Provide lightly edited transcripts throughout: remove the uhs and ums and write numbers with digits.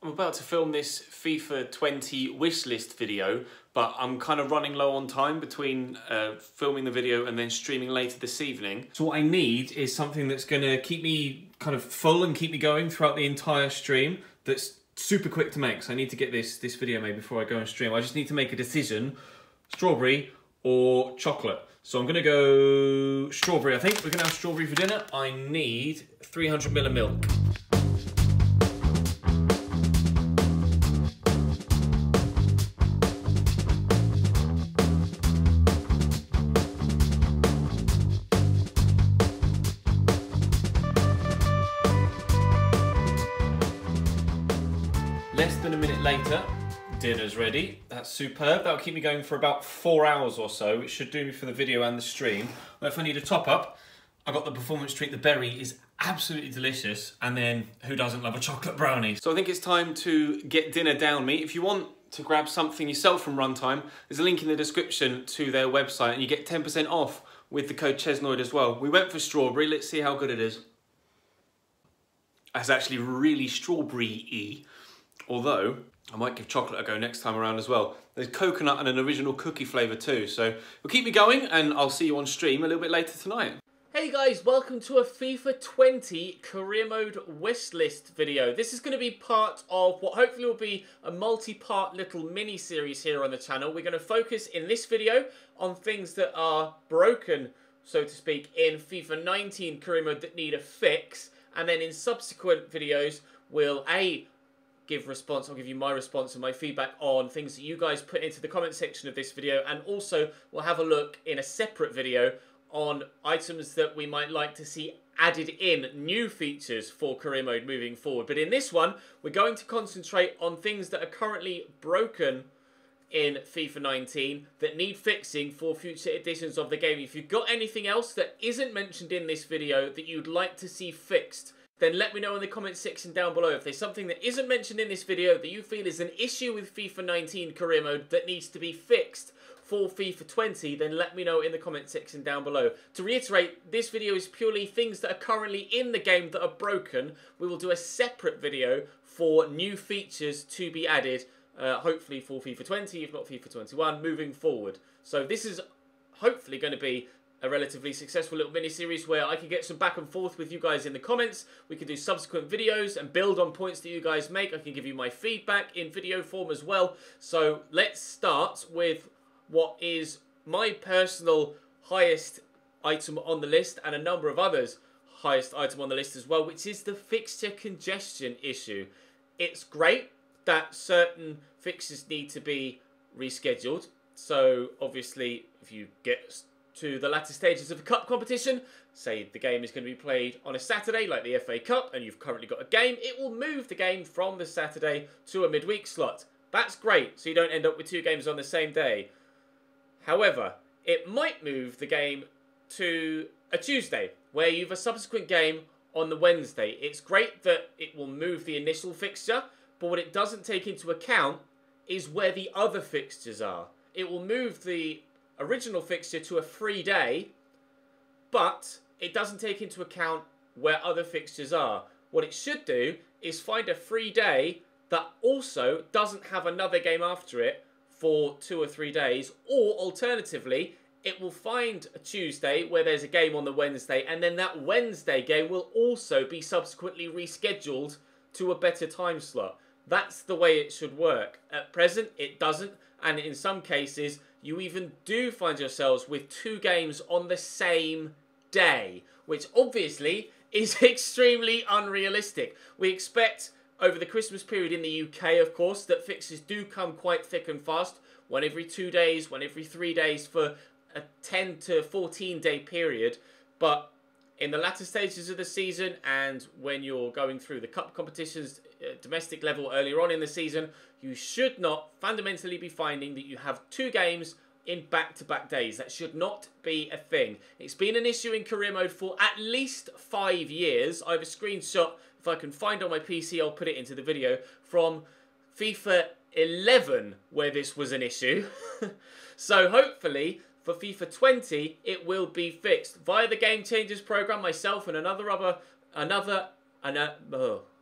I'm about to film this FIFA 20 wishlist video, but I'm kind of running low on time between filming the video and then streaming later this evening. So what I need is something that's going to keep me kind of full and keep me going throughout the entire stream, that's super quick to make. So I need to get this video made before I go and stream. I just need to make a decision, strawberry or chocolate. So I'm going to go strawberry, I think. We're going to have strawberry for dinner. I need 300ml of milk. Less than a minute later, dinner's ready. That's superb. That'll keep me going for about 4 hours or so, which should do me for the video and the stream. But if I need a top up, I got the performance treat. The berry is absolutely delicious. And then who doesn't love a chocolate brownie? So I think it's time to get dinner down me. If you want to grab something yourself from Runtime, there's a link in the description to their website and you get 10% off with the code Chesnoid as well. We went for strawberry. Let's see how good it is. That's actually really strawberry-y. Although, I might give chocolate a go next time around as well. There's coconut and an original cookie flavour too. So, we'll keep me going and I'll see you on stream a little bit later tonight. Hey guys, welcome to a FIFA 20 career mode wishlist video. This is going to be part of what hopefully will be a multi-part little mini-series here on the channel. We're going to focus in this video on things that are broken, so to speak, in FIFA 19 career mode that need a fix. And then in subsequent videos, we'll I'll give you my response and my feedback on things that you guys put into the comment section of this video, and also we'll have a look in a separate video on items that we might like to see added in, new features for career mode moving forward. But in this one, we're going to concentrate on things that are currently broken in FIFA 19 that need fixing for future editions of the game. If you've got anything else that isn't mentioned in this video that you'd like to see fixed, then let me know in the comment section down below. If there's something that isn't mentioned in this video that you feel is an issue with FIFA 19 career mode that needs to be fixed for FIFA 20, then let me know in the comment section down below. To reiterate, this video is purely things that are currently in the game that are broken. We will do a separate video for new features to be added, hopefully for FIFA 20, if not FIFA 21, moving forward. So this is hopefully going to be a relatively successful little mini-series where I can get some back and forth with you guys in the comments. We can do subsequent videos and build on points that you guys make. I can give you my feedback in video form as well. So let's start with what is my personal highest item on the list, and a number of others' highest item on the list as well, which is the fixture congestion issue. It's great that certain fixtures need to be rescheduled. So obviously if you get to the latter stages of a cup competition, say the game is going to be played on a Saturday like the FA Cup and you've currently got a game, it will move the game from the Saturday to a midweek slot. That's great, so you don't end up with two games on the same day. However, it might move the game to a Tuesday where you have a subsequent game on the Wednesday. It's great that it will move the initial fixture, but what it doesn't take into account is where the other fixtures are. It will move the original fixture to a free day, but it doesn't take into account where other fixtures are. What it should do is find a free day that also doesn't have another game after it for 2 or 3 days, or alternatively, it will find a Tuesday where there's a game on the Wednesday, and then that Wednesday game will also be subsequently rescheduled to a better time slot. That's the way it should work. At present, it doesn't, and in some cases, you even do find yourselves with 2 games on the same day, which obviously is extremely unrealistic. We expect over the Christmas period in the UK, of course, that fixtures do come quite thick and fast, 1 every 2 days, 1 every 3 days for a 10 to 14 day period. But in the latter stages of the season and when you're going through the cup competitions at domestic level earlier on in the season, you should not fundamentally be finding that you have 2 games in back-to-back days. That should not be a thing. It's been an issue in career mode for at least 5 years. I have a screenshot, if I can find on my PC, I'll put it into the video, from FIFA 11 where this was an issue. So hopefully for FIFA 20 it will be fixed via the Game Changers program. Myself and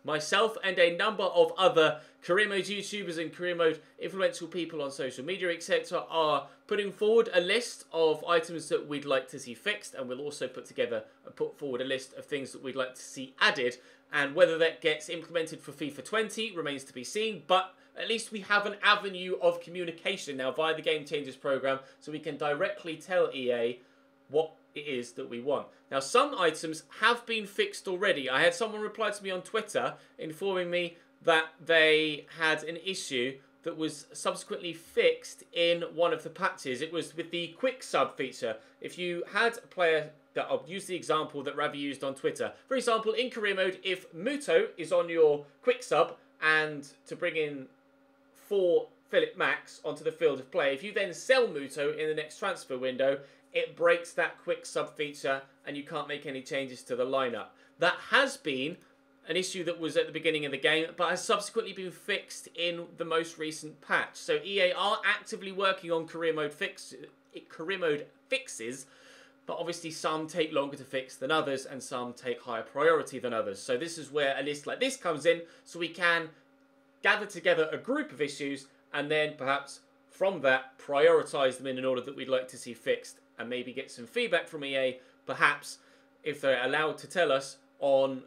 myself and a number of other career mode YouTubers and career mode influential people on social media, etc., are putting forward a list of items that we'd like to see fixed, and we'll also put forward a list of things that we'd like to see added. And whether that gets implemented for FIFA 20 remains to be seen, but at least we have an avenue of communication now via the Game Changers program, so we can directly tell EA what it is that we want. Now, some items have been fixed already. I had someone reply to me on Twitter informing me that they had an issue that was subsequently fixed in one of the patches. It was with the quick sub feature. If you had a player, that I'll use the example that Ravi used on Twitter. For example, in career mode, if Muto is on your quick sub and to bring in 4 Philip Max onto the field of play, if you then sell Muto in the next transfer window, it breaks that quick sub feature and you can't make any changes to the lineup. That has been an issue that was at the beginning of the game, but has subsequently been fixed in the most recent patch. So EA are actively working on career mode fixes, but obviously some take longer to fix than others and some take higher priority than others. So this is where a list like this comes in, so we can gather together a group of issues and then perhaps from that prioritise them in an order that we'd like to see fixed, and maybe get some feedback from EA, perhaps if they're allowed to tell us on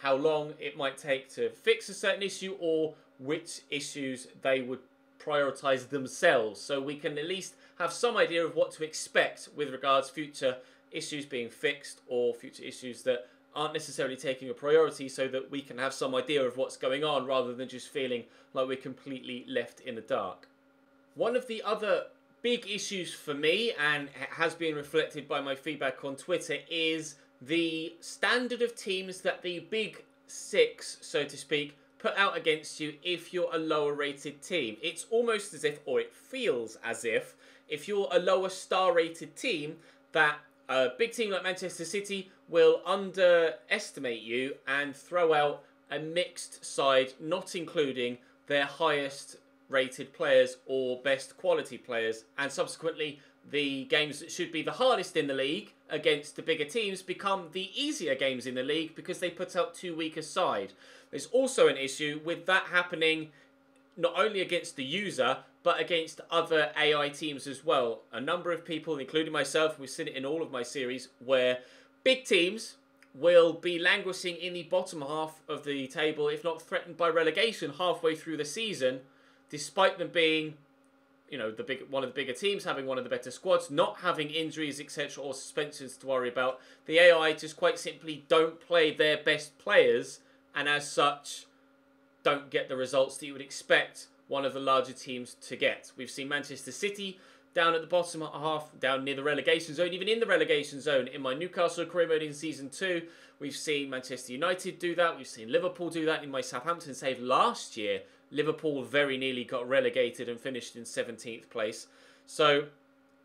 how long it might take to fix a certain issue or which issues they would prioritise themselves, so we can at least have some idea of what to expect with regards to future issues being fixed or future issues that aren't necessarily taking a priority, so that we can have some idea of what's going on rather than just feeling like we're completely left in the dark. One of the other big issues for me, and it has been reflected by my feedback on Twitter, is the standard of teams that the big six, so to speak, put out against you if you're a lower rated team. It's almost as if, or it feels as if you're a lower star rated team, that a big team like Manchester City will underestimate you and throw out a mixed side, not including their highest rated players or best quality players, and subsequently the games that should be the hardest in the league against the bigger teams become the easier games in the league because they put out too weak a side. There's also an issue with that happening not only against the user but against other AI teams as well. A number of people, including myself, we've seen it in all of my series, where big teams will be languishing in the bottom half of the table, if not threatened by relegation halfway through the season, despite them being, you know, one of the bigger teams, having one of the better squads, not having injuries, etc., or suspensions to worry about. The AI just quite simply don't play their best players, and as such, don't get the results that you would expect one of the larger teams to get. We've seen Manchester City down at the bottom half, down near the relegation zone, even in the relegation zone. In my Newcastle career mode in Season 2, we've seen Manchester United do that. We've seen Liverpool do that. In my Southampton save last year, Liverpool very nearly got relegated and finished in 17th place. So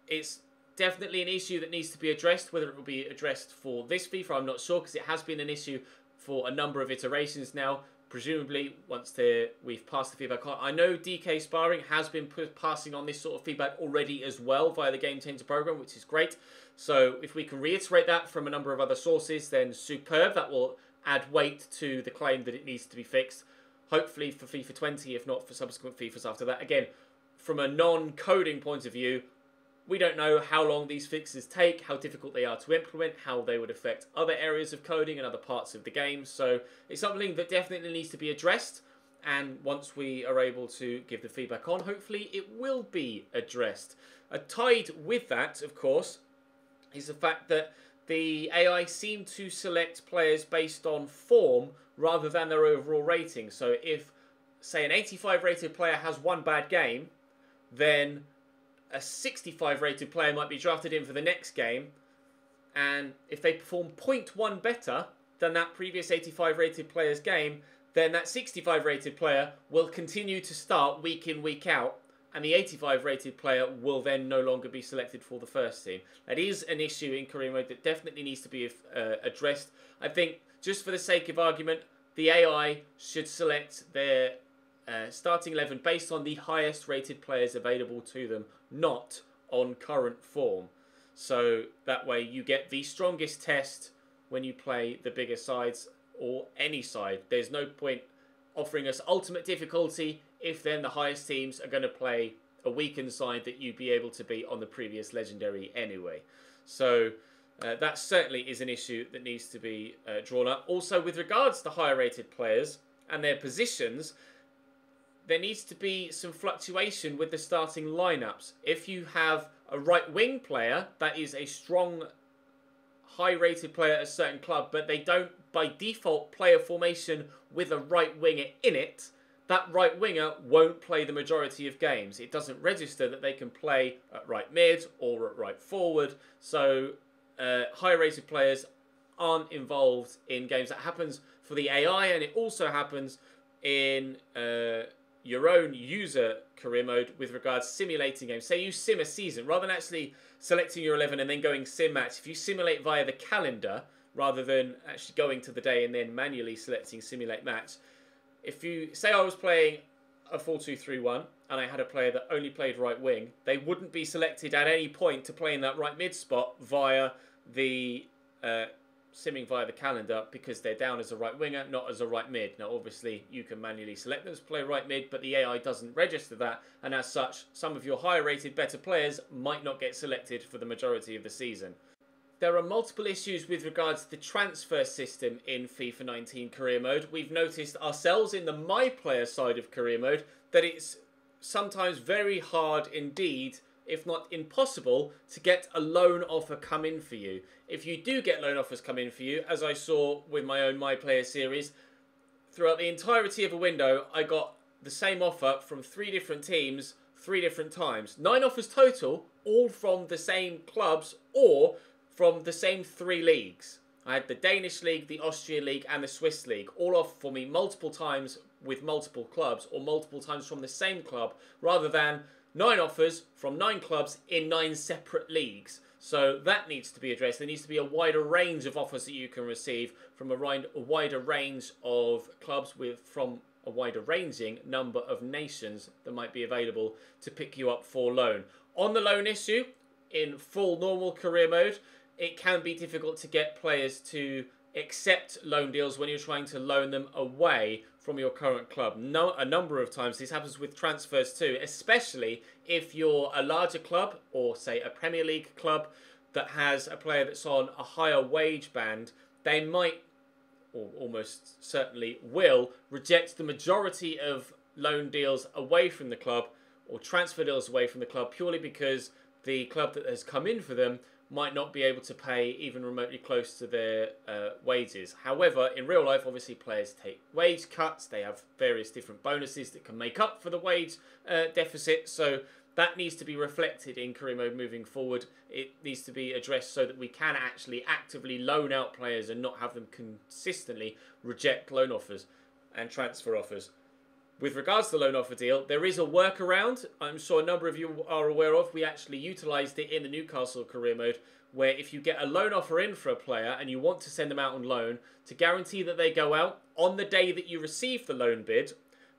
it's definitely an issue that needs to be addressed. Whether it will be addressed for this FIFA, I'm not sure, because it has been an issue for a number of iterations now. Presumably, once we've passed the feedback on. I know DK Sparring has been passing on this sort of feedback already as well via the Game Changer program, which is great. So if we can reiterate that from a number of other sources, then superb. That will add weight to the claim that it needs to be fixed. Hopefully for FIFA 20, if not for subsequent FIFAs after that. Again, from a non-coding point of view, we don't know how long these fixes take, how difficult they are to implement, how they would affect other areas of coding and other parts of the game. So it's something that definitely needs to be addressed. And once we are able to give the feedback on, hopefully it will be addressed. Tied with that, of course, is the fact that the AI seem to select players based on form rather than their overall rating. So if, say, an 85 rated player has one bad game, then a 65 rated player might be drafted in for the next game, and if they perform 0.1 better than that previous 85 rated player's game, then that 65 rated player will continue to start week in, week out, and the 85 rated player will then no longer be selected for the first team. That is an issue in career mode that definitely needs to be addressed. I think, just for the sake of argument, the AI should select their starting 11 based on the highest rated players available to them, not on current form. So that way you get the strongest test when you play the bigger sides. or any side. There's no point offering us ultimate difficulty if then the highest teams are going to play a weakened side that you'd be able to beat on the previous legendary anyway. So that certainly is an issue that needs to be drawn up. Also, with regards to higher rated players and their positions, there needs to be some fluctuation with the starting lineups. If you have a right wing player that is a strong, high rated player at a certain club, but they don't by default play a formation with a right winger in it, that right winger won't play the majority of games. It doesn't register that they can play at right mid or at right forward. So high rated players aren't involved in games. That happens for the AI, and it also happens in your own user career mode with regards to simulating games. Say you sim a season, rather than actually selecting your 11 and then going sim match, if you simulate via the calendar rather than actually going to the day and then manually selecting simulate match, if you say I was playing a 4-2-3-1 and I had a player that only played right wing, they wouldn't be selected at any point to play in that right mid spot via the simming via the calendar, because they're down as a right winger, not as a right mid. Now, obviously, you can manually select them to play right mid, but the AI doesn't register that, and as such, some of your higher rated, better players might not get selected for the majority of the season. There are multiple issues with regards to the transfer system in FIFA 19 career mode. We've noticed ourselves in the My Player side of career mode that it's sometimes very hard indeed, if not impossible, to get a loan offer come in for you. If you do get loan offers come in for you, as I saw with my own My Player series, throughout the entirety of a window, I got the same offer from 3 different teams, 3 different times. 9 offers total, all from the same clubs or from the same 3 leagues. I had the Danish League, the Austrian League and the Swiss League, all offered for me multiple times with multiple clubs, or multiple times from the same club, rather than 9 offers from 9 clubs in 9 separate leagues. So that needs to be addressed. There needs to be a wider range of offers that you can receive from a wider range of clubs from a wider ranging number of nations that might be available to pick you up for loan. On the loan issue, in full normal career mode, it can be difficult to get players to accept loan deals when you're trying to loan them away from your current club. A number of times this happens with transfers too, especially if you're a larger club or say a Premier League club that has a player that's on a higher wage band. They might, or almost certainly will, reject the majority of loan deals away from the club or transfer deals away from the club purely because the club that has come in for them might not be able to pay even remotely close to their wages. However, in real life, obviously players take wage cuts. They have various different bonuses that can make up for the wage deficit. So that needs to be reflected in career mode moving forward. It needs to be addressed so that we can actually actively loan out players and not have them consistently reject loan offers and transfer offers. With regards to the loan offer deal, there is a workaround I'm sure a number of you are aware of. We actually utilised it in the Newcastle career mode, where if you get a loan offer in for a player and you want to send them out on loan, to guarantee that they go out on the day that you receive the loan bid,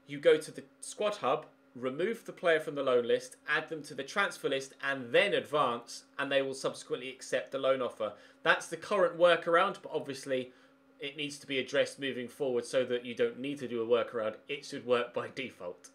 you go to the squad hub, remove the player from the loan list, add them to the transfer list and then advance, and they will subsequently accept the loan offer. That's the current workaround, but obviously it needs to be addressed moving forward so that you don't need to do a workaround. It should work by default.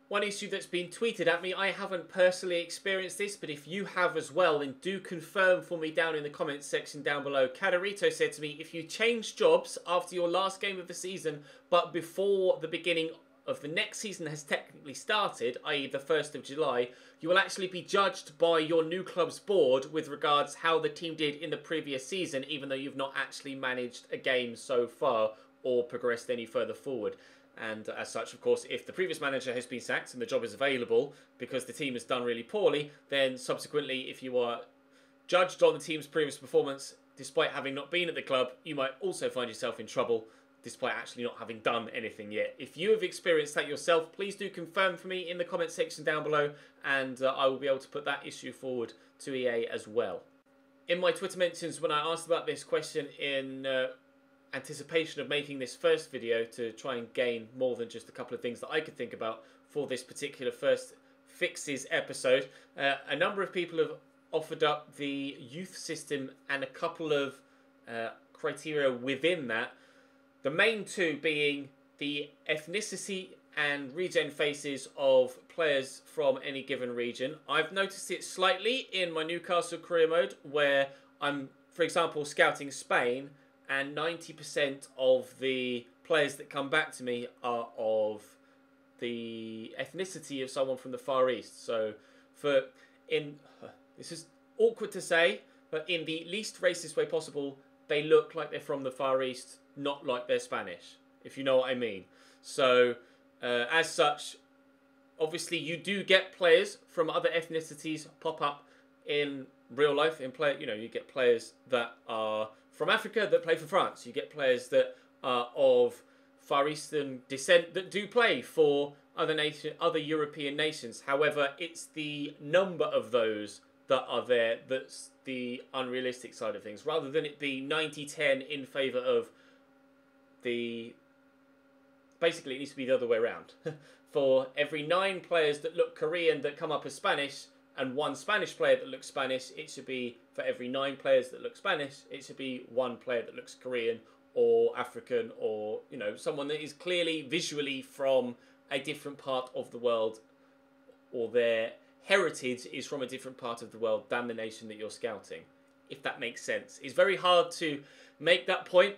One issue that's been tweeted at me, I haven't personally experienced this, but if you have as well, then do confirm for me down in the comments section down below. Cadarito said to me, if you change jobs after your last game of the season, but before the beginning of the next season has technically started, i.e. the 1st of July, you will actually be judged by your new club's board with regards how the team did in the previous season, even though you've not actually managed a game so far or progressed any further forward. And as such, of course, if the previous manager has been sacked and the job is available because the team has done really poorly, then subsequently, if you are judged on the team's previous performance, despite having not been at the club, you might also find yourself in trouble despite actually not having done anything yet. If you have experienced that yourself, please do confirm for me in the comment section down below, and I will be able to put that issue forward to EA as well. In my Twitter mentions, when I asked about this question in anticipation of making this first video to try and gain more than just a couple of things that I could think about for this particular first fixes episode, a number of people have offered up the youth system and a couple of criteria within that The main two being the ethnicity and regen faces of players from any given region. I've noticed it slightly in my Newcastle career mode where I'm, for example, scouting Spain, and 90% of the players that come back to me are of the ethnicity of someone from the Far East. So this is awkward to say, but in the least racist way possible, they look like they're from the Far East, not like they're Spanish, if you know what I mean. So as such, obviously you do get players from other ethnicities pop up in real life. You get players that are from Africa that play for France. You get players that are of Far Eastern descent that do play for other European nations. However, it's the number of those that are there that's the unrealistic side of things. Rather than it be 90-10 in favour of the... Basically, it needs to be the other way around. For every 9 players that look Korean that come up as Spanish and 1 Spanish player that looks Spanish, it should be for every 9 players that look Spanish, it should be 1 player that looks Korean or African, or someone that is clearly visually from a different part of the world, or their heritage is from a different part of the world than the nation that you're scouting, if that makes sense. It's very hard to make that point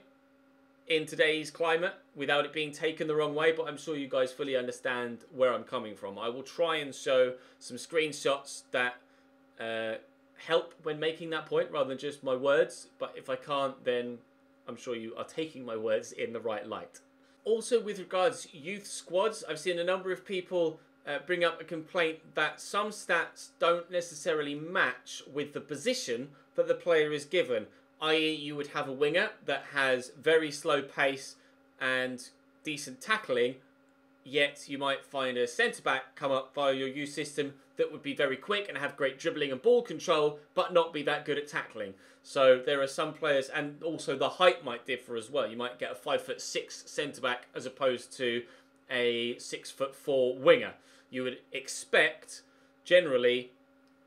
in today's climate without it being taken the wrong way, but I'm sure you guys fully understand where I'm coming from. I will try and show some screenshots that help when making that point rather than just my words, but if I can't, then I'm sure you are taking my words in the right light. Also, with regards to youth squads, I've seen a number of people bring up a complaint that some stats don't necessarily match with the position that the player is given, i.e. you would have a winger that has very slow pace and decent tackling, yet you might find a centre-back come up via your youth system that would be very quick and have great dribbling and ball control, but not be that good at tackling. So there are some players, and also the height might differ as well. You might get a 5'6" centre-back as opposed to a 6'4" winger. You would expect, generally,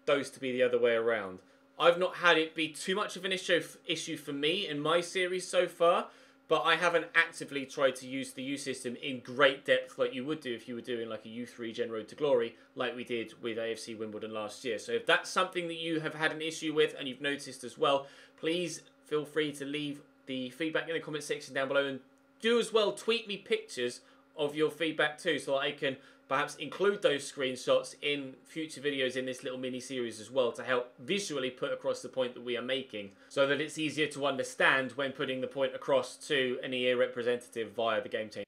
those to be the other way around. I've not had it be too much of an issue for me in my series so far, but I haven't actively tried to use the youth system in great depth like you would do if you were doing like a Youth Regen Road to Glory, like we did with AFC Wimbledon last year. So if that's something that you have had an issue with and you've noticed as well, please feel free to leave the feedback in the comment section down below, and do as well tweet me pictures of your feedback too, so that I can perhaps include those screenshots in future videos in this little mini-series as well, to help visually put across the point that we are making, so that it's easier to understand when putting the point across to an EA representative via the Game Changer.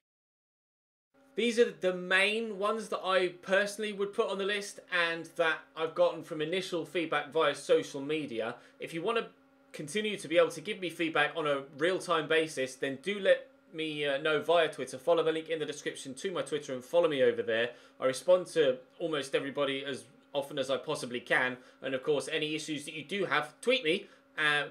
These are the main ones that I personally would put on the list, and that I've gotten from initial feedback via social media. If you want to continue to be able to give me feedback on a real-time basis, then do let me know via Twitter. Follow the link in the description to my Twitter and follow me over there. I respond to almost everybody as often as I possibly can, and of course any issues that you do have, tweet me,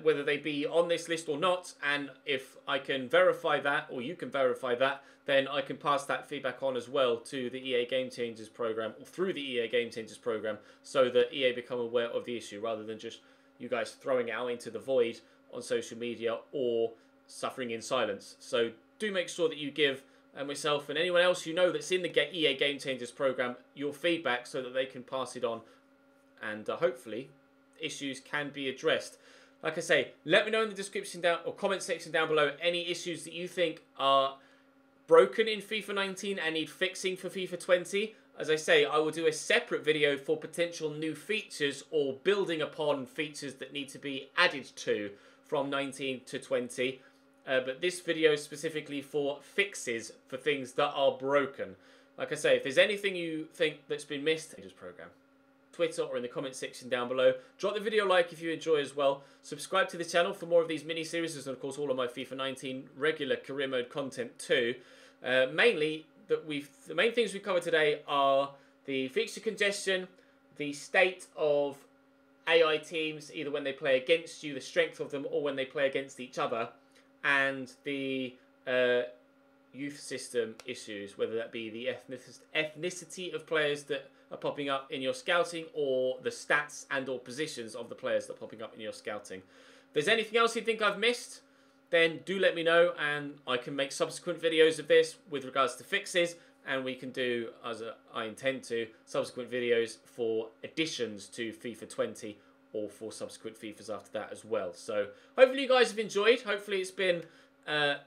whether they be on this list or not, and if I can verify that, or you can verify that, then I can pass that feedback on as well to the EA Game Changers program, or through the EA Game Changers program, so that EA become aware of the issue, rather than just you guys throwing it out into the void on social media or suffering in silence. So do make sure that you give myself and anyone else you know that's in the EA Game Changers program your feedback, so that they can pass it on, and hopefully issues can be addressed. Like I say, let me know in the description down or comment section down below any issues that you think are broken in FIFA 19 and need fixing for FIFA 20. As I say, I will do a separate video for potential new features or building upon features that need to be added to from 19 to 20. But this video is specifically for fixes for things that are broken. Like I say, if there's anything you think that's been missed in this program, Twitter or in the comment section down below. Drop the video a like if you enjoy as well. Subscribe to the channel for more of these mini-series, and of course all of my FIFA 19 regular career mode content too. The main things we cover today are the fixture congestion, the state of AI teams, either when they play against you, the strength of them, or when they play against each other, and the youth system issues, whether that be the ethnicity of players that are popping up in your scouting, or the stats and or positions of the players that are popping up in your scouting. If there's anything else you think I've missed, then do let me know, and I can make subsequent videos of this with regards to fixes, and we can do, as I intend to, subsequent videos for additions to FIFA 20 or for subsequent FIFAs after that as well. So hopefully you guys have enjoyed. Hopefully it's been a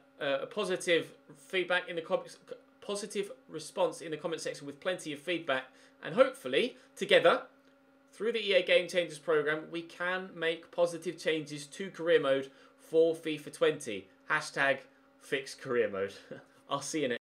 positive feedback in the comments, positive response in the comment section with plenty of feedback, and hopefully together through the EA Game Changers program we can make positive changes to career mode for FIFA 20. Hashtag fix career mode. I'll see you next.